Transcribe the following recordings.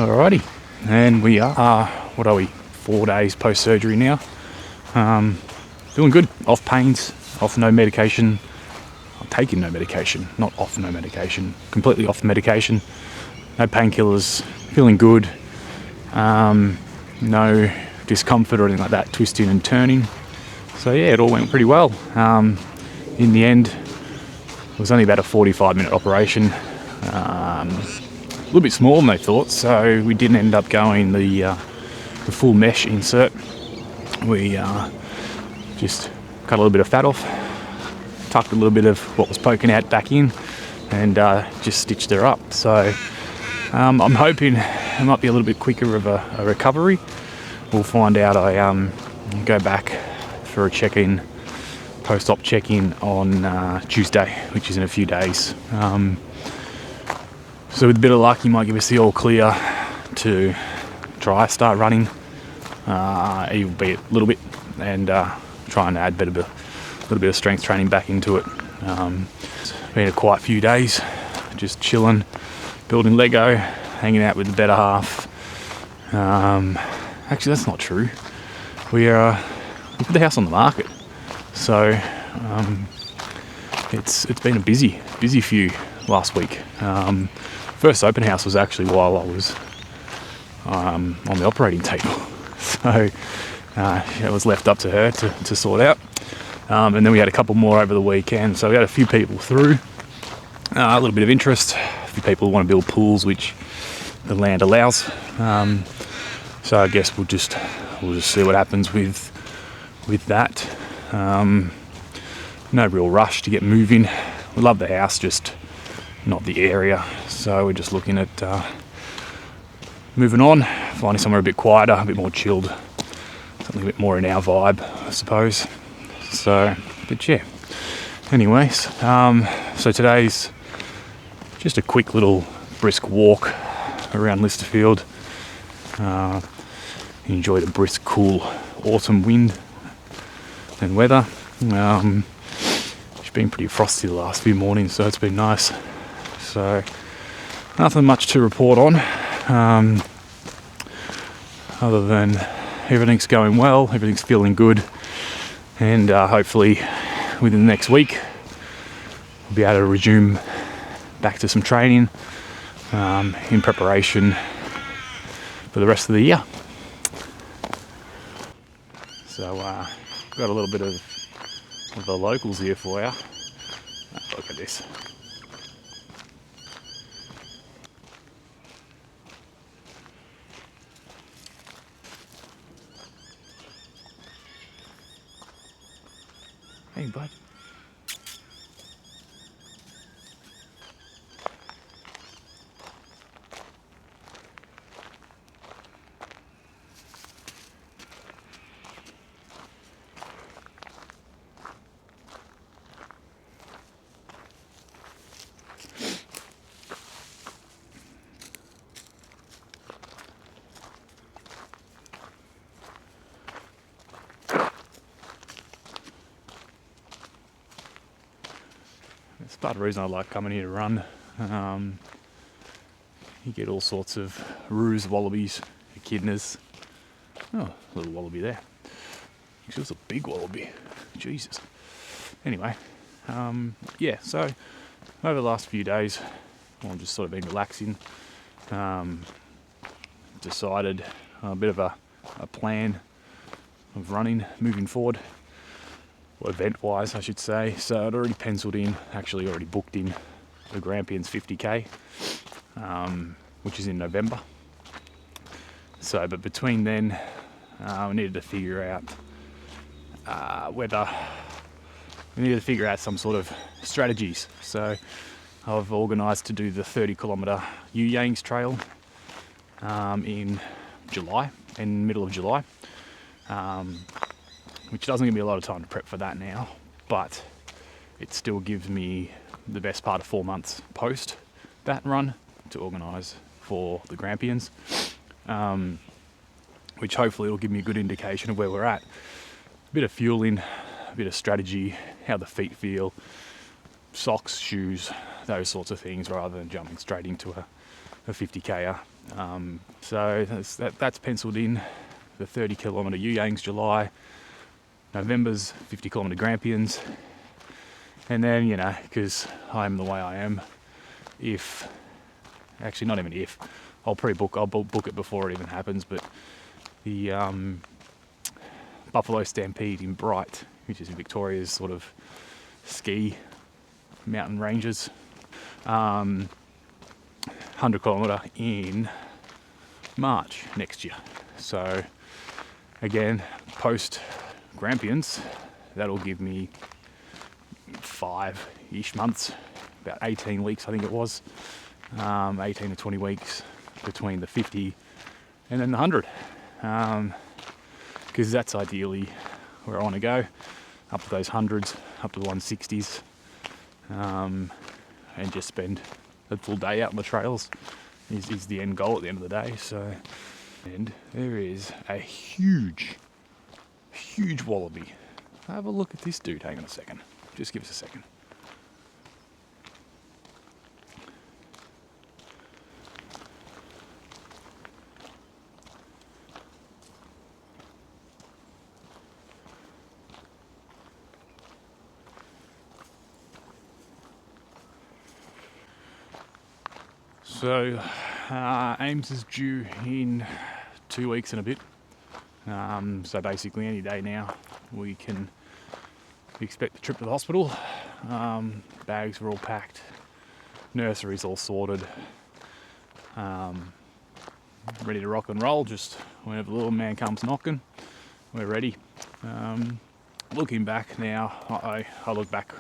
Alrighty, and we are, what are we, 4 days post-surgery now. Feeling good, off pains, off no medication. I'm taking no medication, not off no medication, completely off the medication. No painkillers, feeling good. No discomfort or anything like that, twisting and turning. So yeah, it all went pretty well. In the end, it was only about a 45-minute operation. A little bit smaller than they thought, so we didn't end up going the full mesh insert. We just cut a little bit of fat off, tucked a little bit of what was poking out back in, and just stitched her up. So I'm hoping it might be a little bit quicker of a recovery. We'll find out. I go back for a check-in, post-op check-in on Tuesday, which is in a few days. So with a bit of luck, you might give us the all clear to start running, albeit a little bit, and try and add a little bit of strength training back into it. It's been a quiet few days, just chilling, building Lego, hanging out with the better half. Actually, that's not true. We put the house on the market, so it's been a busy few last week. First open house was actually while I was on the operating table, so it was left up to her to sort out. And then we had a couple more over the weekend, so we had a few people through, a little bit of interest, a few people who want to build pools, which the land allows. So I guess we'll just see what happens with that. No real rush to get moving. We love the house, just not the area. So we're just looking at moving on, finding somewhere a bit quieter, a bit more chilled, something a bit more in our vibe, I suppose. So, but yeah. Anyways, so today's just a quick little brisk walk around Lysterfield. Enjoy the brisk, cool autumn wind and weather. It's been pretty frosty the last few mornings, so it's been nice. So nothing much to report on, other than everything's going well, everything's feeling good, and hopefully within the next week we'll be able to resume back to some training in preparation for the rest of the year. So got a little bit of the locals here for you. Look at this. Hey, bud. It's part of the reason I like coming here to run. You get all sorts of roos, wallabies, echidnas. Oh, a little wallaby there. Actually, it's a big wallaby. Jesus. Anyway, yeah, so over the last few days, I've just sort of been relaxing. Decided a bit of a plan of running moving forward. Event-wise, I should say. So I'd already penciled in, actually already booked in the Grampians 50k, which is in November. So, but between then, we needed to figure out some sort of strategies. So I've organised to do the 30-kilometre Yangs Trail in July, in middle of July. Which doesn't give me a lot of time to prep for that now, but it still gives me the best part of 4 months post that run to organise for the Grampians, which hopefully will give me a good indication of where we're at. A bit of fueling, a bit of strategy, how the feet feel, socks, shoes, those sorts of things, rather than jumping straight into a 50K. So that's penciled in. The 30 kilometre Yuyangs July, November's 50 kilometre Grampians, and then, you know, because I'm the way I am, actually not even if, I'll book it before it even happens, but the Buffalo Stampede in Bright, which is in Victoria's sort of ski mountain ranges, 100 kilometre in March next year. So again, post Grampians, that'll give me 5-ish months, about 18 weeks I think it was, 18 to 20 weeks between the 50 and then the 100, because that's ideally where I want to go, up to those hundreds, up to the 160s, and just spend a full day out on the trails is the end goal at the end of the day. So, and there is a huge wallaby. Have a look at this dude. Hang on a second. Just give us a second. So Ames is due in 2 weeks and a bit. So basically any day now we can expect the trip to the hospital. Bags are all packed, nursery's all sorted, ready to rock and roll. Just whenever the little man comes knocking, we're ready. Looking back now, I look back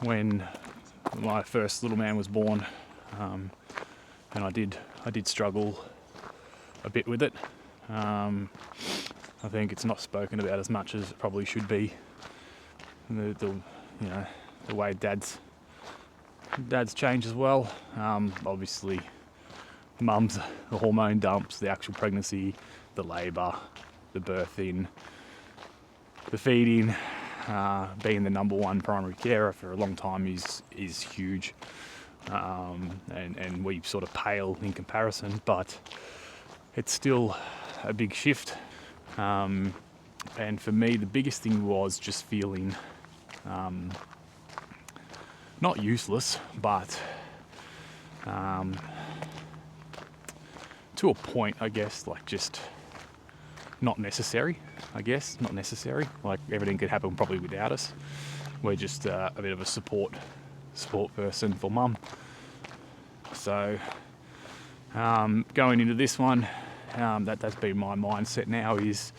when my first little man was born, and I did struggle a bit with it. I think it's not spoken about as much as it probably should be. The way dad's changed as well. Obviously, mum's, the hormone dumps, the actual pregnancy, the labour, the birthing, the feeding, being the number one primary carer for a long time is huge, and we sort of pale in comparison, but it's still a big shift. And for me, the biggest thing was just feeling not useless, but to a point, I guess, like just not necessary. Like everything could happen probably without us. We're just a bit of a support person for mum. So going into this one, that's been my mindset now is,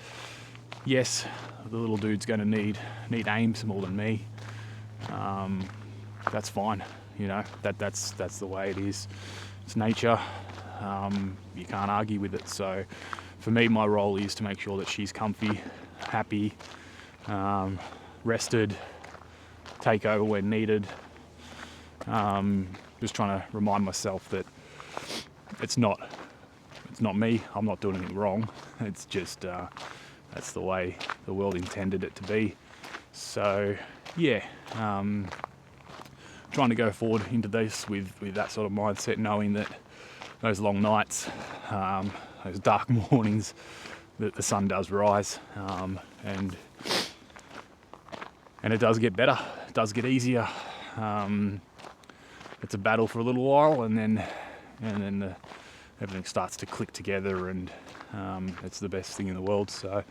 yes, the little dude's going to need Ames more than me. That's fine, you know, that's the way it is. It's nature. You can't argue with it. So for me, my role is to make sure that she's comfy, happy, rested, take over when needed. Just trying to remind myself that it's not me. I'm not doing anything wrong. It's just that's the way the world intended it to be. So yeah, trying to go forward into this with that sort of mindset, knowing that those long nights, those dark mornings, that the sun does rise, and it does get better. It does get easier. It's a battle for a little while, and then everything starts to click together, and it's the best thing in the world. So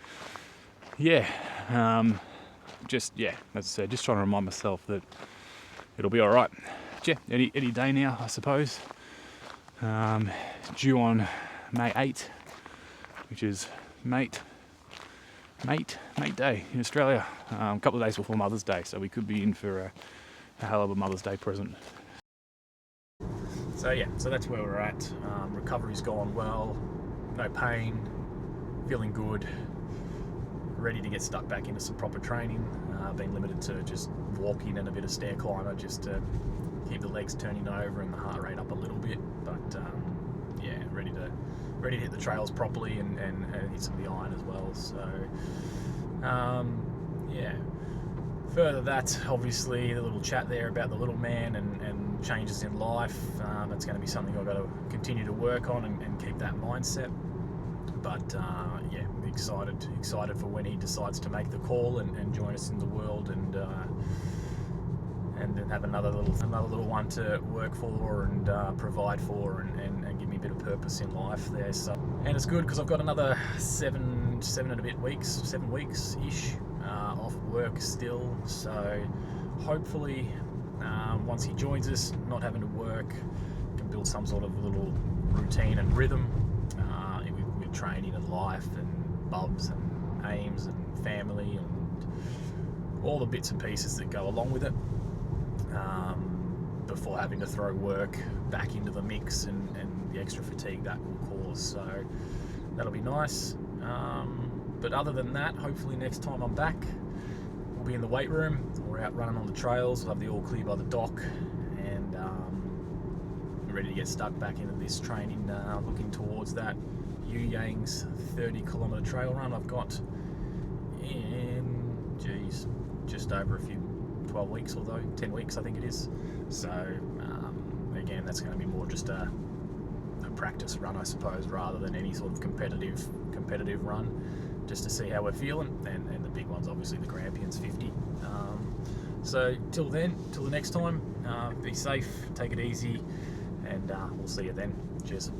yeah, as I said, just trying to remind myself that it'll be all right. Yeah, any day now, I suppose. Due on May 8th, which is Mate Day in Australia. A couple of days before Mother's Day, so we could be in for a hell of a Mother's Day present. So yeah, so that's where we're at. Recovery's gone well, no pain, feeling good, ready to get stuck back into some proper training. Been limited to just walking and a bit of stair climber just to keep the legs turning over and the heart rate up a little bit. But yeah, ready to hit the trails properly and hit some of the iron as well. So yeah, further that, obviously, the little chat there about the little man and changes in life, that's going to be something I've got to continue to work on and keep that mindset. But yeah, excited for when he decides to make the call and join us in the world, and then have another little one to work for and provide for, and give me a bit of purpose in life there. So, and it's good because I've got another 7 and a bit weeks, 7 weeks ish off work still. So hopefully, once he joins us, not having to work, can build some sort of little routine and rhythm with training and life and bubs and aims and family and all the bits and pieces that go along with it, before having to throw work back into the mix and the extra fatigue that will cause. So that'll be nice. But other than that, hopefully next time I'm back, we'll be in the weight room or out running on the trails. We'll have the all clear by the dock, and ready to get stuck back into this training, looking towards that Yang's 30-kilometre trail run I've got in, just over 12 weeks, although 10 weeks I think it is. So again, that's going to be more just a practice run, I suppose, rather than any sort of competitive run, just to see how we're feeling. And the big one's obviously the Grampians 50. So till the next time, be safe, take it easy, and we'll see you then. Cheers.